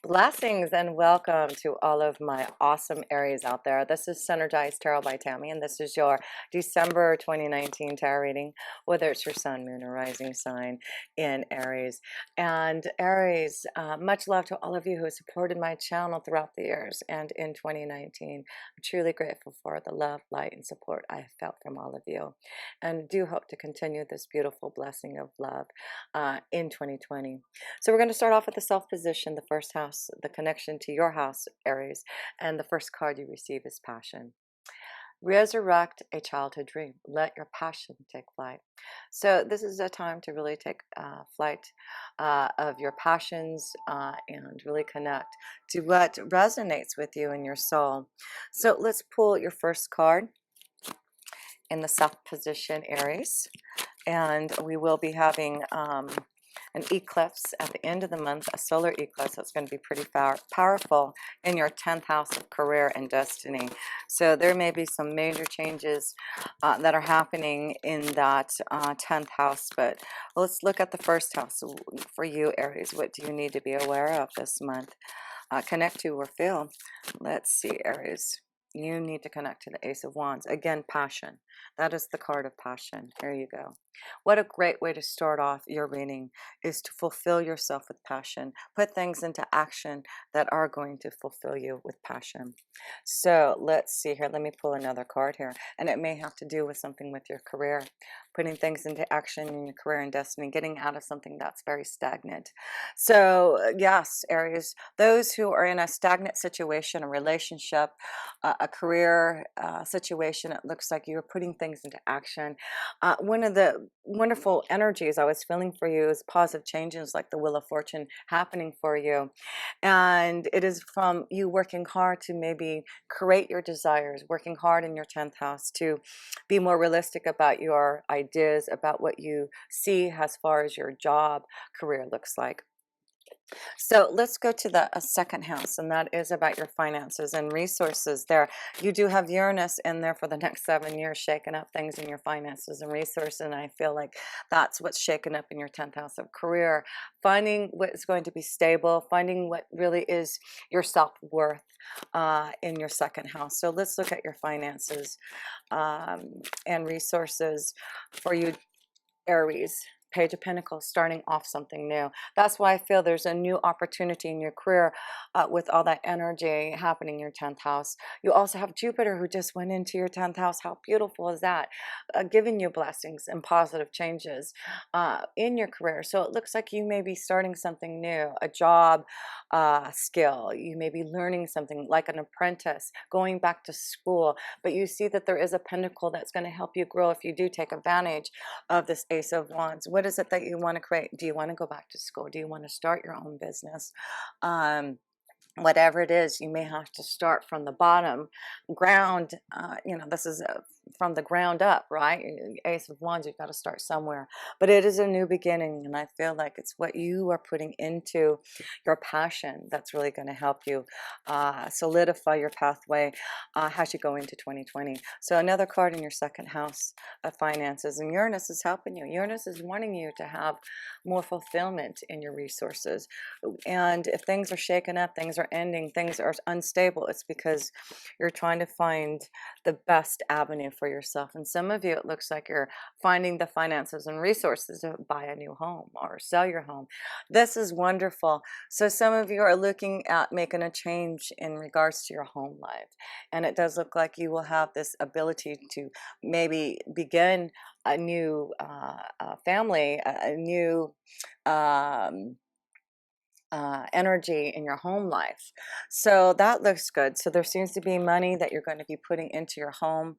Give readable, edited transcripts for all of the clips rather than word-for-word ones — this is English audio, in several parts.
Blessings and welcome to all of my awesome Aries out there. This is Synergized Tarot by Tammy, and this is your December 2019 tarot reading, whether it's your sun, moon, or rising sign in Aries. And Aries, much love to all of you who have supported my channel throughout the years and in 2019. I'm truly grateful for the love, light, and support I have felt from all of you, and do hope to continue this beautiful blessing of love in 2020. So we're going to start off with the self position, the first house, the connection to your house, Aries, and the first card you receive is passion. Resurrect a childhood dream. Let your passion take flight. So this is a time to really take flight of your passions and really connect to what resonates with you in your soul. So let's pull your first card in the self position, Aries, and we will be having an eclipse at the end of the month, a solar eclipse that's going to be pretty powerful in your 10th house of career and destiny. So there may be some major changes that are happening in that 10th house, but let's look at the first house for you, Aries. What do you need to be aware of this month? Connect to or feel. Let's see, Aries. You need to connect to the Ace of Wands. Again, passion. That is the card of passion. Here you go. What a great way to start off your reading is to fulfill yourself with passion. Put things into action that are going to fulfill you with passion. So let's see here. Let me pull another card here. And it may have to do with something with your career. Putting things into action in your career and destiny. Getting out of something that's very stagnant. So yes, Aries, those who are in a stagnant situation, a relationship, a career situation, it looks like you're putting things into action. One of the wonderful energies I was feeling for you is positive changes like the Wheel of Fortune happening for you. And it is from you working hard to maybe create your desires, working hard in your 10th house to be more realistic about your ideas, about what you see as far as your job career looks like. So let's go to the second house, and that is about your finances and resources there. You do have Uranus in there for the next 7 years, shaking up things in your finances and resources, and I feel like that's what's shaken up in your 10th house of career. Finding what is going to be stable, finding what really is your self-worth in your second house. So let's look at your finances and resources for you, Aries. Page of Pentacles, starting off something new. That's why I feel there's a new opportunity in your career with all that energy happening in your 10th house. You also have Jupiter who just went into your 10th house. How beautiful is that? Giving you blessings and positive changes in your career. So it looks like you may be starting something new, a job skill. You may be learning something like an apprentice, going back to school. But you see that there is a pentacle that's going to help you grow if you do take advantage of this Ace of Wands. What is it that you want to create? Do you want to go back to school? Do you want to start your own business? Whatever it is, you may have to start from the bottom ground. This is from the ground up, right? Ace of Wands, you've got to start somewhere, but it is a new beginning, and I feel like it's what you are putting into your passion that's really going to help you solidify your pathway as you go into 2020. So another card in your second house of finances, and Uranus is helping you. Uranus is wanting you to have more fulfillment in your resources, and if things are shaken up, things are ending, things are unstable, it's because you're trying to find the best avenue for yourself. And some of you, it looks like you're finding the finances and resources to buy a new home or sell your home. This is wonderful. So some of you are looking at making a change in regards to your home life, and it does look like you will have this ability to maybe begin a new family, a new energy in your home life. So that looks good. So there seems to be money that you're going to be putting into your home,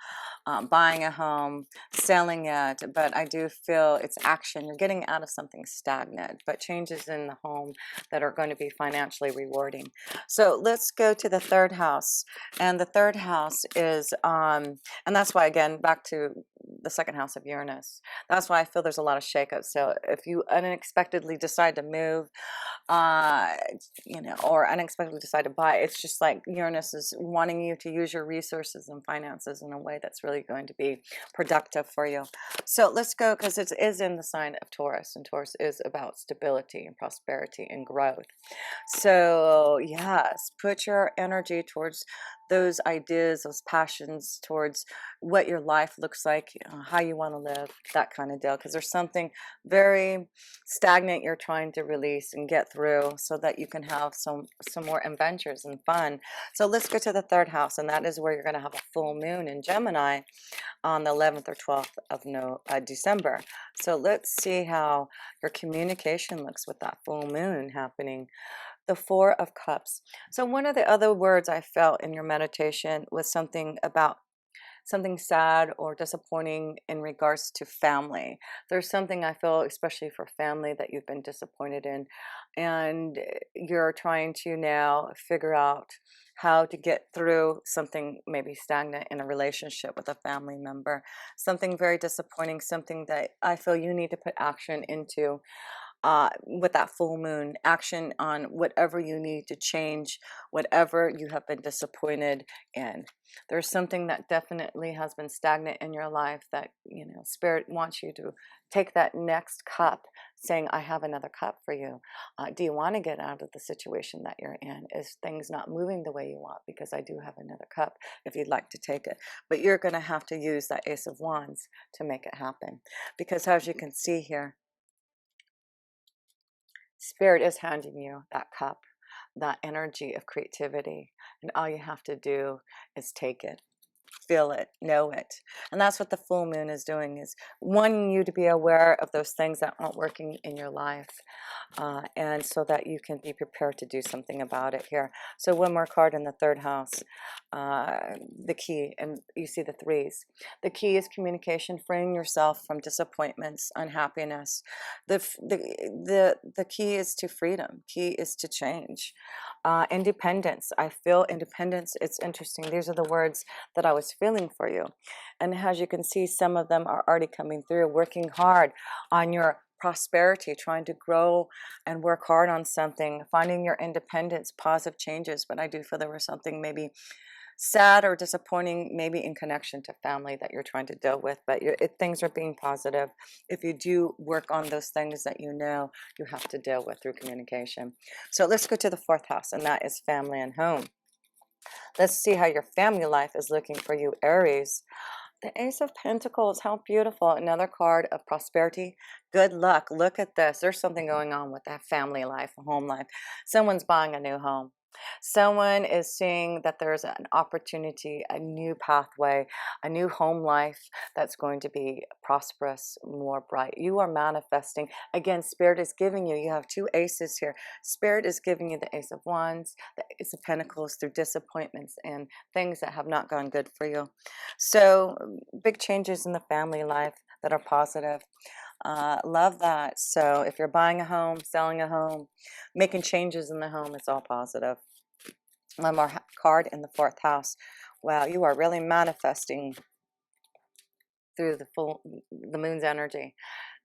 buying a home, selling it. But I do feel it's action. You're getting out of something stagnant, but changes in the home that are going to be financially rewarding. So let's go to the third house. And the third house is, and that's why, again, back to the second house of Uranus. That's why I feel there's a lot of shakeup. So if you unexpectedly decide to move, you know, or unexpectedly decide to buy. It's just like Uranus is wanting you to use your resources and finances in a way that's really going to be productive for you. So let's go, because it is in the sign of Taurus, and Taurus is about stability and prosperity and growth. So yes, put your energy towards those ideas, those passions, towards what your life looks like, how you want to live, that kind of deal, because there's something very stagnant you're trying to release and get through, so that you can have some more adventures and fun. So let's go to the third house, and that is where you're going to have a full moon in Gemini on the 11th or 12th of December. So let's see how your communication looks with that full moon happening. The Four of Cups. So one of the other words I felt in your meditation was something about something sad or disappointing in regards to family. There's something I feel, especially for family, that you've been disappointed in, and you're trying to now figure out how to get through something maybe stagnant in a relationship with a family member. Something very disappointing, something that I feel you need to put action into with that full moon. Action on whatever you need to change, whatever you have been disappointed in. There's something that definitely has been stagnant in your life that, you know, Spirit wants you to take that next cup, saying, I have another cup for you. Do you want to get out of the situation that you're in? Is things not moving the way you want? Because I do have another cup if you'd like to take it. But you're going to have to use that Ace of Wands to make it happen. Because as you can see here, Spirit is handing you that cup, that energy of creativity, and all you have to do is take it, feel it, know it. And that's what the full moon is doing, is wanting you to be aware of those things that aren't working in your life, and so that you can be prepared to do something about it here. So one more card in the third house, the key, and you see the threes. The key is communication, freeing yourself from disappointments, unhappiness. The key is to freedom. Key is to change. Independence. I feel independence. It's interesting. These are the words that I was feeling for you. And as you can see, some of them are already coming through. Working hard on your prosperity, trying to grow and work hard on something, finding your independence, positive changes. But I do feel there was something maybe sad or disappointing, maybe in connection to family, that you're trying to deal with, but things are being positive if you do work on those things that you know you have to deal with through communication. So let's go to the fourth house, and that is family and home. Let's see how your family life is looking for you, Aries. The Ace of Pentacles, how beautiful. Another card of prosperity, good luck. Look at this. There's something going on with that family life, home life. Someone's buying a new home. Someone is seeing that there's an opportunity, a new pathway, a new home life that's going to be prosperous, more bright. You are manifesting. Again, Spirit is giving you, you have two aces here. Spirit is giving you the Ace of Wands, the Ace of Pentacles, through disappointments and things that have not gone good for you. So big changes in the family life that are positive. Love that. So if you're buying a home, selling a home, making changes in the home, it's all positive. One more card in the fourth house. Wow, you are really manifesting through the moon's energy.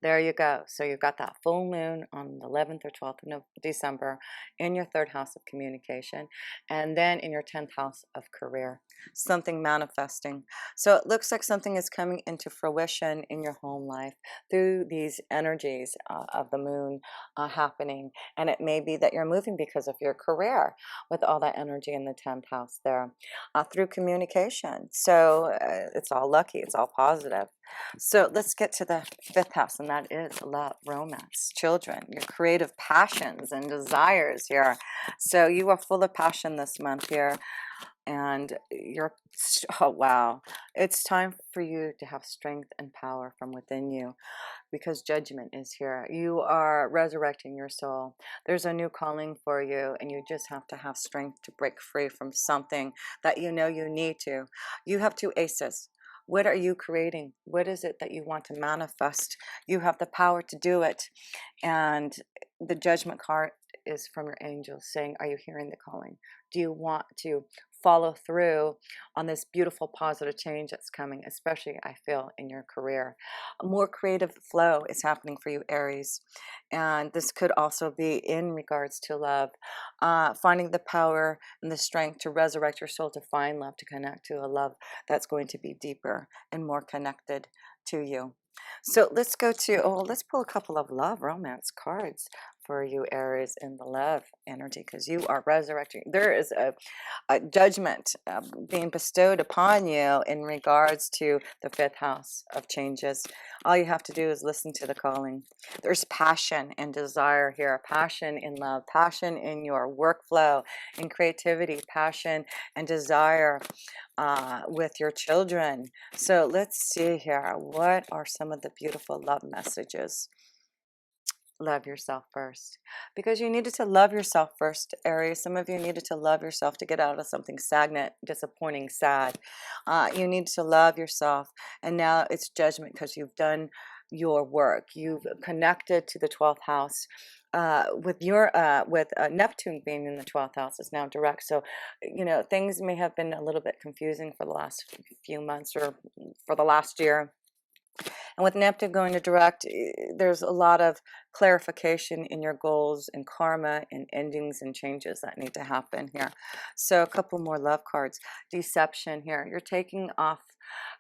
There you go. So you've got that full moon on the 11th or 12th of December in your third house of communication, and then in your 10th house of career, something manifesting. So it looks like something is coming into fruition in your home life through these energies of the moon happening. And it may be that you're moving because of your career with all that energy in the 10th house there, through communication. So it's all lucky. It's all positive. So let's get to the fifth house, and that is love, romance, children, your creative passions and desires here. So you are full of passion this month here, and you're, oh wow, it's time for you to have strength and power from within you, because judgment is here. You are resurrecting your soul. There's a new calling for you, and you just have to have strength to break free from something that you know you need to. You have two aces. What are you creating? What is it that you want to manifest? You have the power to do it. And the judgment card is from your angels saying, are you hearing the calling? Do you want to follow through on this beautiful positive change that's coming, especially I feel in your career? A more creative flow is happening for you, Aries. And this could also be in regards to love, finding the power and the strength to resurrect your soul, to find love, to connect to a love that's going to be deeper and more connected to you. So let's go to, oh, let's pull a couple of love romance cards for you, Aries, in the love energy, because you are resurrecting. There is a judgment being bestowed upon you in regards to the fifth house of changes. All you have to do is listen to the calling. There's passion and desire here, passion in love, passion in your workflow, in creativity, passion and desire with your children. So let's see here. What are some of the beautiful love messages? Love yourself first, because you needed to love yourself first, Aries. Some of you needed to love yourself to get out of something stagnant, disappointing, sad. You need to love yourself, and now it's judgment because you've done your work. You've connected to the 12th house. With your Neptune being in the 12th house is now direct, so you know things may have been a little bit confusing for the last few months or for the last year. And with Neptune going to direct, there's a lot of clarification in your goals and karma and endings and changes that need to happen here. So a couple more love cards. Deception here. You're taking off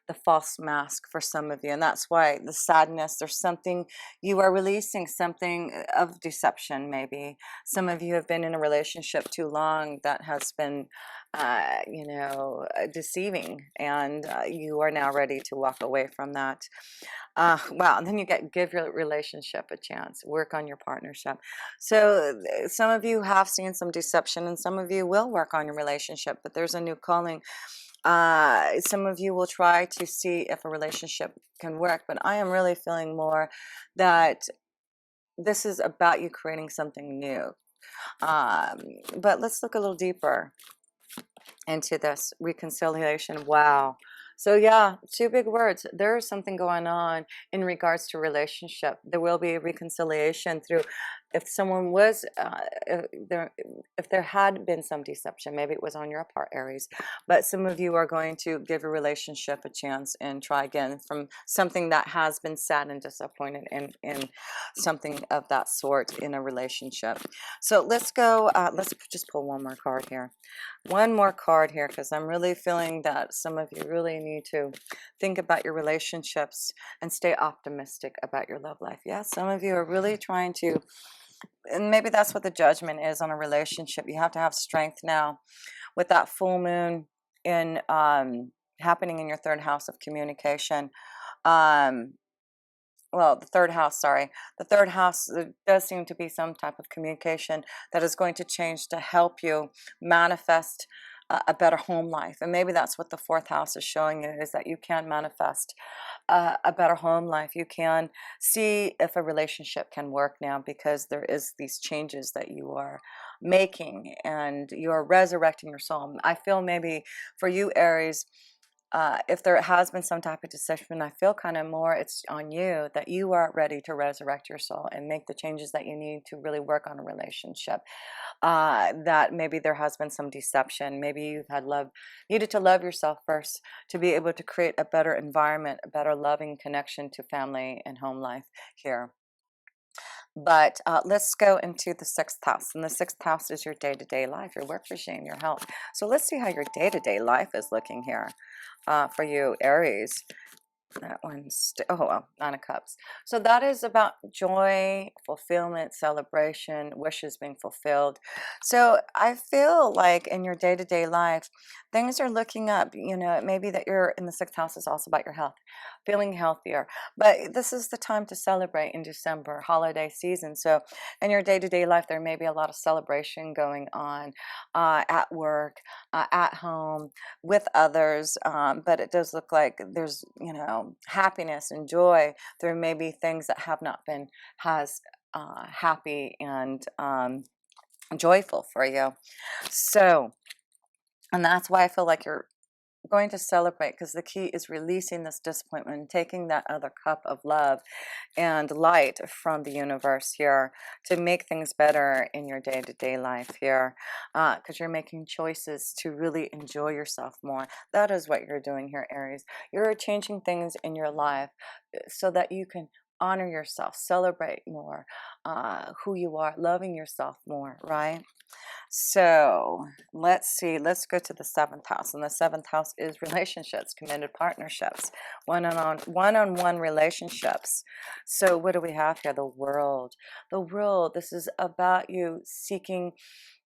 the false mask for some of you, and that's why the sadness. There's something you are releasing, something of deception. Maybe some of you have been in a relationship too long that has been deceiving, and you are now ready to walk away from that. Wow. And then you give your relationship a chance, work on your partnership. So some of you have seen some deception, and some of you will work on your relationship, but there's a new calling. Some of you will try to see if a relationship can work, but I am really feeling more that this is about you creating something new. But let's look a little deeper into this reconciliation. Wow. So yeah, two big words. There is something going on in regards to relationship. There will be a reconciliation through, if someone was if there had been some deception, maybe it was on your part, Aries, but some of you are going to give your relationship a chance and try again from something that has been sad and disappointed in something of that sort in a relationship. So let's go, let's just pull one more card here. One more card here, because I'm really feeling that some of you really need to think about your relationships and stay optimistic about your love life. Yeah, some of you are really trying to, and maybe that's what the judgment is on a relationship. You have to have strength now with that full moon in happening in your third house of communication. Well, the third house, sorry. The third house, there does seem to be some type of communication that is going to change to help you manifest a better home life. And maybe that's what the fourth house is showing you, is that you can manifest a better home life. You can see if a relationship can work now, because there is these changes that you are making, and you are resurrecting your soul. I feel maybe for you, Aries, if there has been some type of deception, I feel kind of more it's on you, that you are ready to resurrect your soul and make the changes that you need to really work on a relationship. That maybe there has been some deception. Maybe you've had needed to love yourself first to be able to create a better environment, a better loving connection to family and home life here. But let's go into the sixth house. And the sixth house is your day-to-day life, your work regime, your health. So let's see how your day-to-day life is looking here for you, Aries. That one's, oh, well, Nine of Cups. So that is about joy, fulfillment, celebration, wishes being fulfilled. So I feel like in your day-to-day life, things are looking up. You know, it may be that you're in the sixth house is also about your health, feeling healthier. But this is the time to celebrate in December, holiday season. So in your day-to-day life, there may be a lot of celebration going on at work, at home, with others, but it does look like there's, you know, happiness and joy. There may be things that have not been as happy and joyful for you. So, and that's why I feel like you're going to celebrate, because the key is releasing this disappointment and taking that other cup of love and light from the universe here to make things better in your day-to-day life here, because you're making choices to really enjoy yourself more. That is what you're doing here, Aries. You're changing things in your life so that you can honor yourself, celebrate more who you are, loving yourself more, right? So let's see, let's go to the seventh house. And the seventh house is relationships, committed partnerships, one-on-one relationships. So what do we have here? The world. The world, this is about you seeking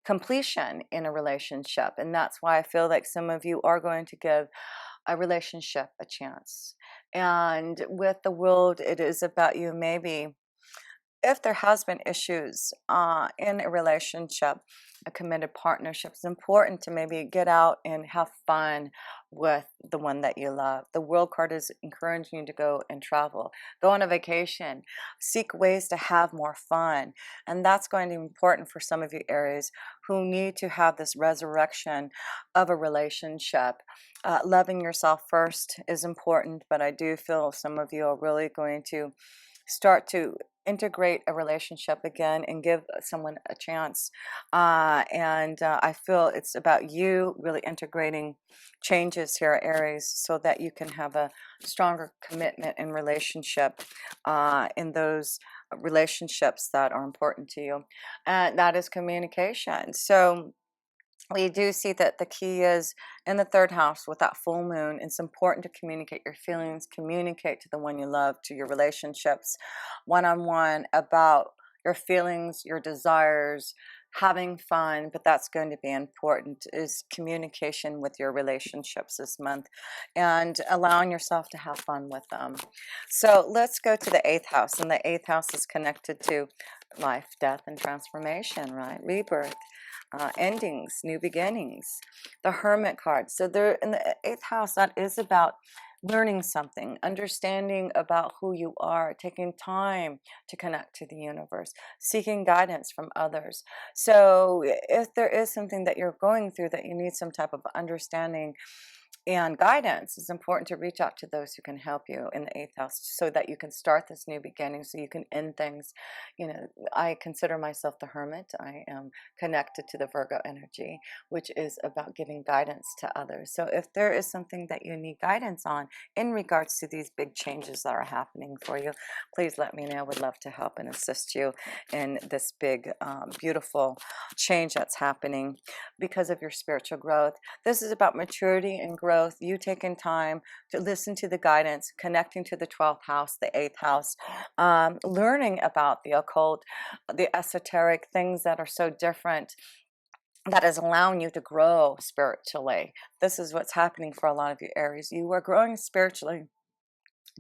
completion in a relationship. And that's why I feel like some of you are going to give a relationship a chance. And with the world, it is about you maybe, if there has been issues in a relationship, a committed partnership, it's important to maybe get out and have fun with the one that you love. The World card is encouraging you to go and travel, go on a vacation, seek ways to have more fun. And that's going to be important for some of you, Aries, who need to have this resurrection of a relationship. Loving yourself first is important, but I do feel some of you are really going to start to integrate a relationship again and give someone a chance. I feel it's about you really integrating changes here, Aries, so that you can have a stronger commitment and relationship in those relationships that are important to you. And that is communication. So we do see that the key is in the third house with that full moon. It's important to communicate your feelings, communicate to the one you love, to your relationships, one-on-one, about your feelings, your desires, having fun. But that's going to be important, is communication with your relationships this month and allowing yourself to have fun with them. So let's go to the eighth house, and the eighth house is connected to life, death, and transformation, right? Rebirth. Endings, new beginnings, the Hermit card. So they're in the eighth house. That is about learning something, understanding about who you are, taking time to connect to the universe, seeking guidance from others. So if there is something that you're going through that you need some type of understanding and guidance, it's important to reach out to those who can help you in the eighth house so that you can start this new beginning, so you can end things. You know, I consider myself the Hermit. I am connected to the Virgo energy, which is about giving guidance to others. So if there is something that you need guidance on in regards to these big changes that are happening for you, please let me know. I would love to help and assist you in this big, beautiful change that's happening because of your spiritual growth. This is about maturity and growth, you taking time to listen to the guidance, connecting to the 12th house, the 8th house, learning about the occult, the esoteric things that are so different, that is allowing you to grow spiritually. This is what's happening for a lot of you, Aries. You are growing spiritually,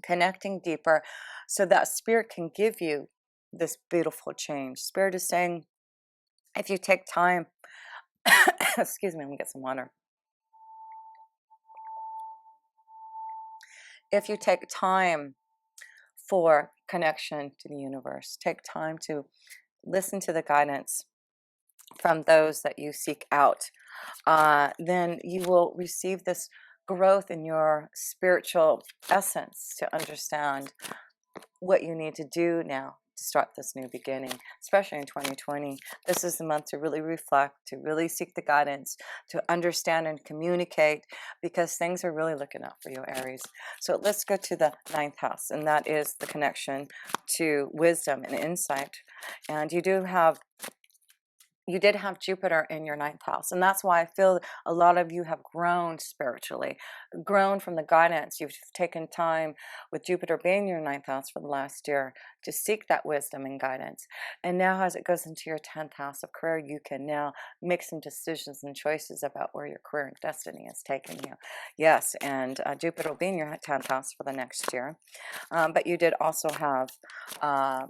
connecting deeper, so that spirit can give you this beautiful change. Spirit is saying, if you take time, excuse me, let me get some water. If you take time for connection to the universe, take time to listen to the guidance from those that you seek out, then you will receive this growth in your spiritual essence to understand what you need to do now to start this new beginning, especially in 2020. This is the month to really reflect, to really seek the guidance, to understand and communicate, because things are really looking up for you, Aries. So let's go to the 9th house, and that is the connection to wisdom and insight. And you did have Jupiter in your 9th house, and that's why I feel a lot of you have grown spiritually, grown from the guidance. You've taken time with Jupiter being in your 9th house for the last year to seek that wisdom and guidance. And now as it goes into your 10th house of career, you can now make some decisions and choices about where your career and destiny is taking you. Yes, and Jupiter will be in your 10th house for the next year. But you did also have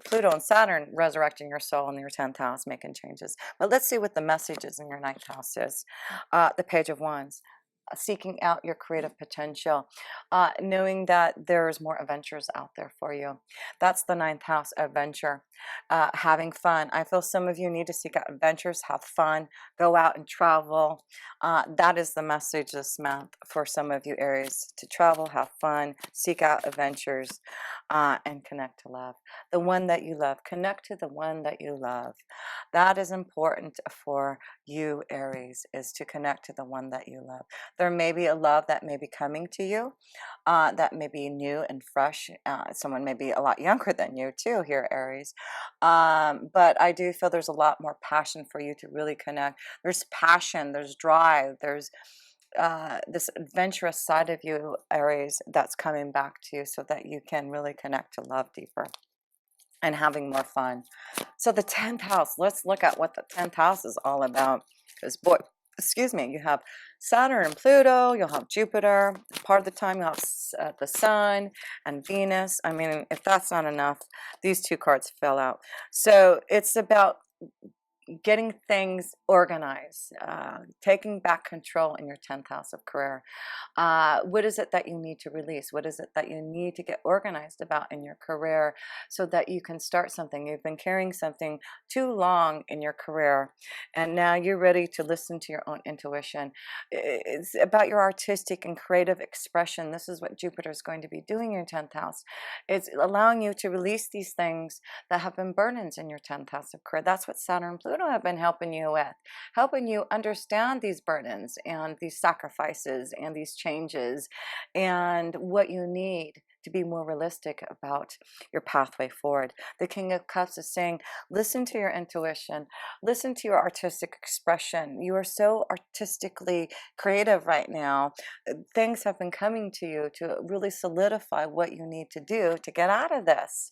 Pluto and Saturn resurrecting your soul in your 10th house, making changes. But let's see what the messages in your 9th house is. The Page of Wands. seeking out your creative potential, knowing that there's more adventures out there for you. That's the ninth house, adventure, having fun. I feel some of you need to seek out adventures, have fun, go out and travel. That is the message this month for some of you, Aries, to travel, have fun, seek out adventures, and connect to love. The one that you love, connect to the one that you love. That is important for you, Aries, is to connect to the one that you love. There may be a love that may be coming to you, that may be new and fresh. Someone may be a lot younger than you too here, Aries. But I do feel there's a lot more passion for you to really connect. There's passion, there's drive, there's this adventurous side of you, Aries, that's coming back to you so that you can really connect to love deeper and having more fun. So the 10th house, let's look at what the 10th house is all about. Because boy, excuse me, you have Saturn and Pluto, you'll have Jupiter. Part of the time you'll have the Sun and Venus. I mean, if that's not enough, these two cards fell out. So it's about getting things organized, taking back control in your 10th house of career. What is it that you need to release? What is it that you need to get organized about in your career so that you can start something? You've been carrying something too long in your career, and now you're ready to listen to your own intuition. It's about your artistic and creative expression. This is what Jupiter is going to be doing in your 10th house. It's allowing you to release these things that have been burdens in your 10th house of career. That's what Saturn and Pluto have been helping you with, helping you understand these burdens and these sacrifices and these changes and what you need to be more realistic about your pathway forward. The King of Cups is saying, listen to your intuition, listen to your artistic expression. You are so artistically creative right now. Things have been coming to you to really solidify what you need to do to get out of this.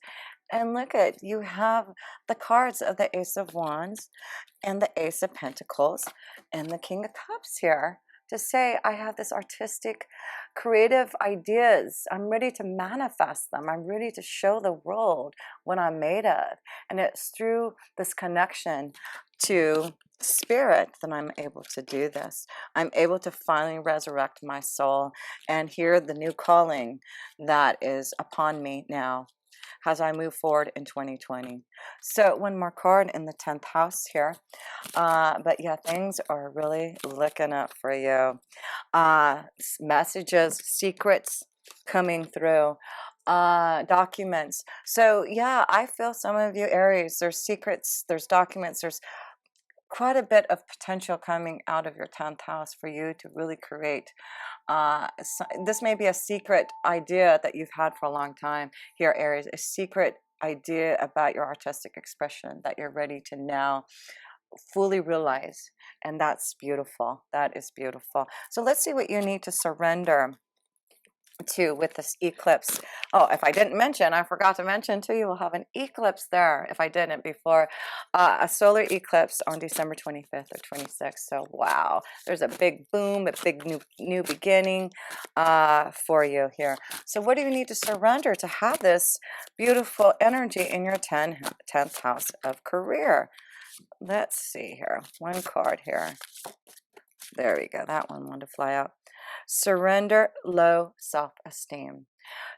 And look at, you have the cards of the Ace of Wands and the Ace of Pentacles and the King of Cups here to say, I have this artistic, creative ideas. I'm ready to manifest them. I'm ready to show the world what I'm made of. And it's through this connection to spirit that I'm able to do this. I'm able to finally resurrect my soul and hear the new calling that is upon me now as I move forward in 2020. So one more card in the 10th house here. But yeah, things are really looking up for you. Messages, secrets coming through, documents. So yeah, I feel some of you, Aries, there's secrets, there's documents, there's quite a bit of potential coming out of your 10th house for you to really create. This may be a secret idea that you've had for a long time here, Aries, a secret idea about your artistic expression that you're ready to now fully realize. And that's beautiful. That is beautiful. So let's see what you need to surrender to with this eclipse. Oh, if I didn't mention, I forgot to mention too, you will have an eclipse there if I didn't before, a solar eclipse on December 25th or 26th. So wow, there's a big boom, a big new beginning for you here. So what do you need to surrender to have this beautiful energy in your 10th house of career? Let's see here, one card here. There we go, that one wanted to fly out. Surrender low self-esteem.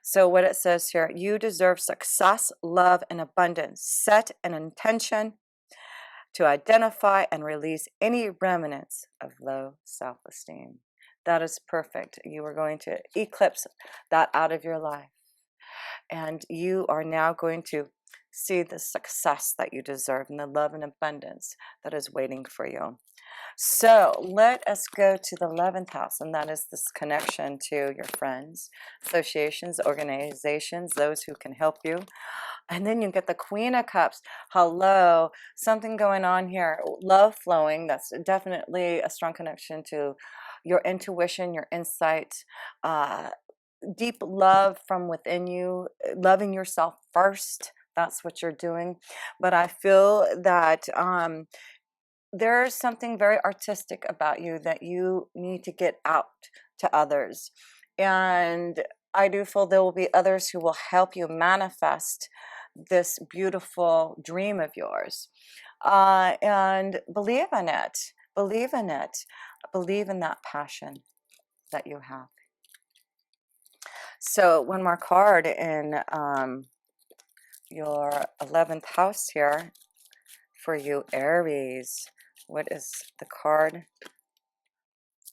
So what it says here, you deserve success, love, and abundance. Set an intention to identify and release any remnants of low self-esteem. That is perfect. You are going to eclipse that out of your life. And you are now going to see the success that you deserve and the love and abundance that is waiting for you. So let us go to the 11th house, and that is this connection to your friends, associations, organizations, those who can help you. And then you get the Queen of Cups. Hello, something going on here. Love flowing. That's definitely a strong connection to your intuition, your insight, deep love from within you, loving yourself first. That's what you're doing. But I feel that there's something very artistic about you that you need to get out to others. And I do feel there will be others who will help you manifest this beautiful dream of yours. And believe in it. Believe in it. Believe in that passion. that you have. So one more card in your 11th house here for you, Aries. What is the card?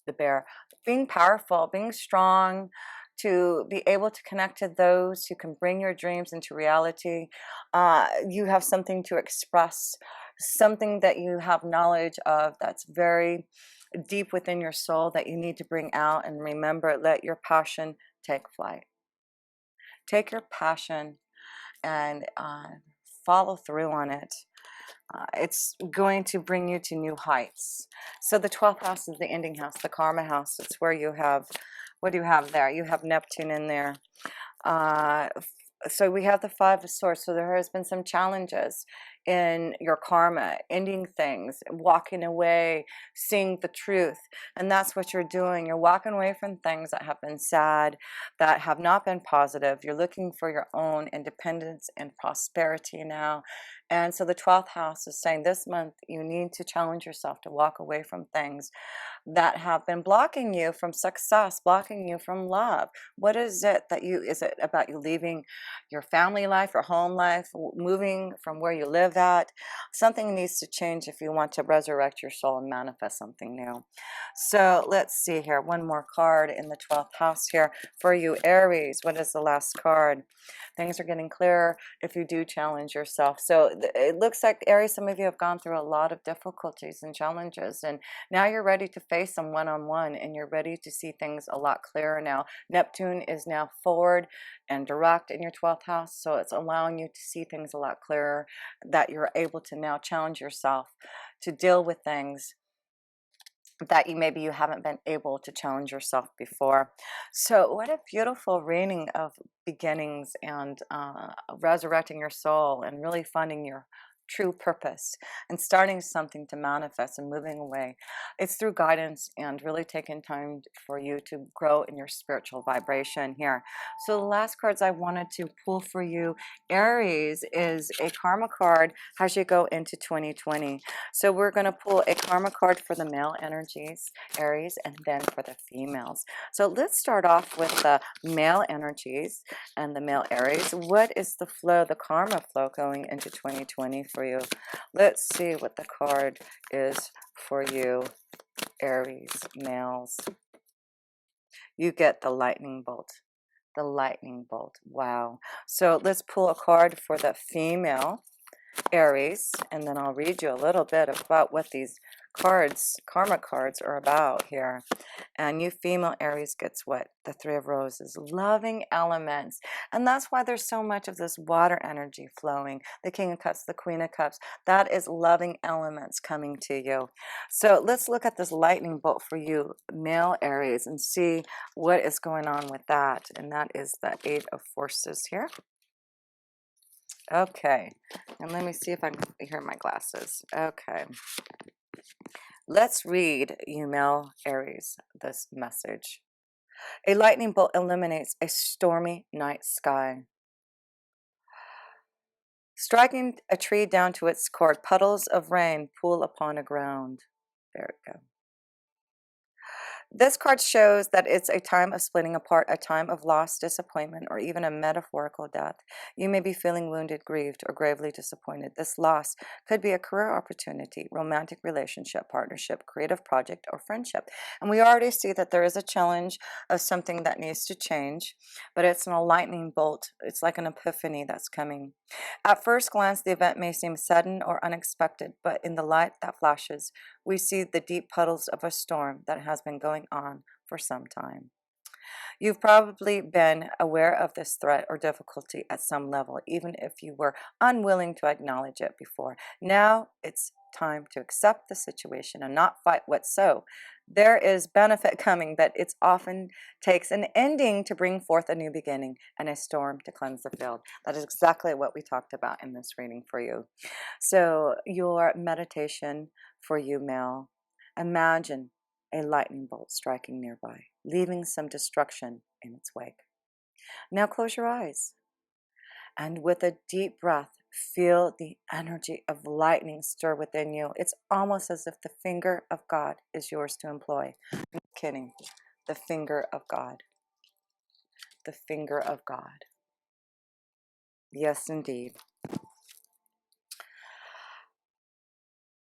The Bear. Being powerful, being strong, to be able to connect to those who can bring your dreams into reality. You have something to express, something that you have knowledge of that's very deep within your soul that you need to bring out. And remember, let your passion take flight. Take your passion and follow through on it. It's going to bring you to new heights. So the 12th house is the ending house, the karma house. It's where you have, what do you have there? You have Neptune in there. So we have the 5 of Swords. So there has been some challenges in your karma, ending things, walking away, seeing the truth. And that's what you're doing. You're walking away from things that have been sad, that have not been positive. You're looking for your own independence and prosperity now. And so the 12th house is saying this month you need to challenge yourself to walk away from things that have been blocking you from success, blocking you from love. What is it that is it about you leaving your family life, your home life, moving from where you live at? Something needs to change if you want to resurrect your soul and manifest something new. So let's see here. One more card in the 12th house here for you, Aries. What is the last card? Things are getting clearer if you do challenge yourself. So it looks like, Aries, some of you have gone through a lot of difficulties and challenges, and now you're ready to face them one-on-one, and you're ready to see things a lot clearer now. Neptune is now forward and direct in your 12th house, so it's allowing you to see things a lot clearer, that you're able to now challenge yourself to deal with things that maybe you haven't been able to challenge yourself before. So what a beautiful reading of beginnings and resurrecting your soul and really finding your true purpose and starting something to manifest and moving away. It's through guidance and really taking time for you to grow in your spiritual vibration here. So the last cards I wanted to pull for you, Aries, is a karma card as you go into 2020. So we're going to pull a karma card for the male energies, Aries, and then for the females. So let's start off with the male energies and the male Aries. What is the flow, the karma flow going into 2020 for you? Let's see what the card is for you, Aries males. You get the lightning bolt. The lightning bolt. Wow. So let's pull a card for the female Aries, and then I'll read you a little bit about what these cards, karma cards, are about here. And you female Aries gets what? The 3 of Roses, loving elements. And that's why there's so much of this water energy flowing. The King of Cups, the Queen of Cups, that is loving elements coming to you. So let's look at this lightning bolt for you, male Aries, and see what is going on with that. And that is the 8 of Forces here. Okay, and let me see if I can hear my glasses. Okay, let's read, you male Aries, this message. A lightning bolt illuminates a stormy night sky, striking a tree down to its core. Puddles of rain pool upon a ground. There we go. This card shows that it's a time of splitting apart, a time of loss, disappointment, or even a metaphorical death. You may be feeling wounded, grieved, or gravely disappointed. This loss could be a career opportunity, romantic relationship, partnership, creative project, or friendship. And we already see that there is a challenge of something that needs to change, but it's not a lightning bolt. It's like an epiphany that's coming. At first glance, the event may seem sudden or unexpected, but in the light that flashes, we see the deep puddles of a storm that has been going on for some time. You've probably been aware of this threat or difficulty at some level, even if you were unwilling to acknowledge it before. Now it's time to accept the situation and not fight what's so. There is benefit coming, but it often takes an ending to bring forth a new beginning and a storm to cleanse the field. That is exactly what we talked about in this reading for you. So your meditation for you, male, imagine a lightning bolt striking nearby, leaving some destruction in its wake. Now close your eyes, and with a deep breath, feel the energy of lightning stir within you. It's almost as if the finger of God is yours to employ. I'm kidding. The finger of God. The finger of God. Yes, indeed.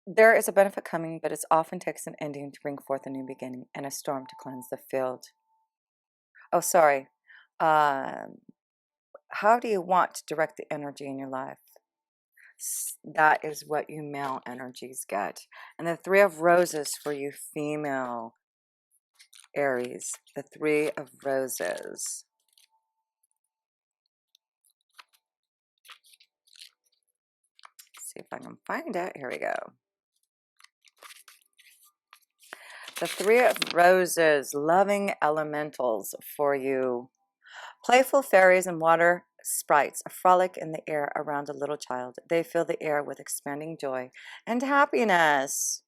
There is a benefit coming, but it often takes an ending to bring forth a new beginning and a storm to cleanse the field. Oh, sorry. Um, how do you want to direct the energy in your life? That is what you male energies get. And the Three of Roses for you female Aries. The Three of Roses. Let's see if I can find it. Here we go. The Three of Roses, loving elementals for you. Playful fairies and water sprites frolic in the air around a little child. They fill the air with expanding joy and happiness.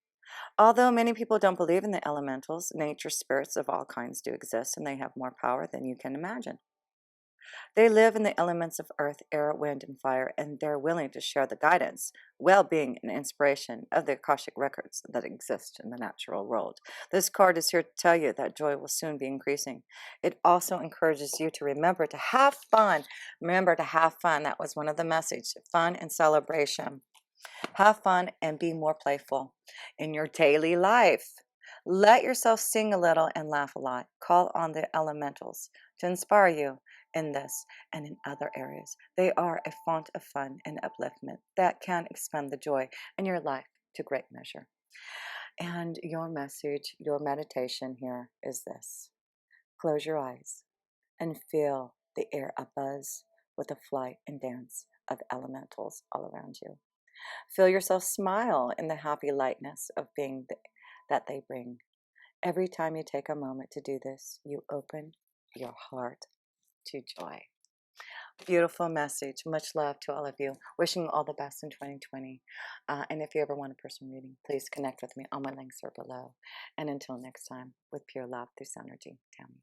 Although many people don't believe in the elementals, nature spirits of all kinds do exist, and they have more power than you can imagine. They live in the elements of earth, air, wind, and fire, and they're willing to share the guidance, well-being, and inspiration of the Akashic records that exist in the natural world. This card is here to tell you that joy will soon be increasing. It also encourages you to remember to have fun. Remember to have fun. That was one of the messages. Fun and celebration. Have fun and be more playful in your daily life. Let yourself sing a little and laugh a lot. Call on the elementals to inspire you in this and in other areas. They are a font of fun and upliftment that can expand the joy in your life to great measure. And your message, your meditation here is this. Close your eyes and feel the air abuzz with the flight and dance of elementals all around you. Feel yourself smile in the happy lightness of being that they bring. Every time you take a moment to do this, you open your heart to joy. Beautiful message. Much love to all of you. Wishing you all the best in 2020. And if you ever want a personal reading, please connect with me. All my links are below. And until next time, with pure love through Synergy, Tammy.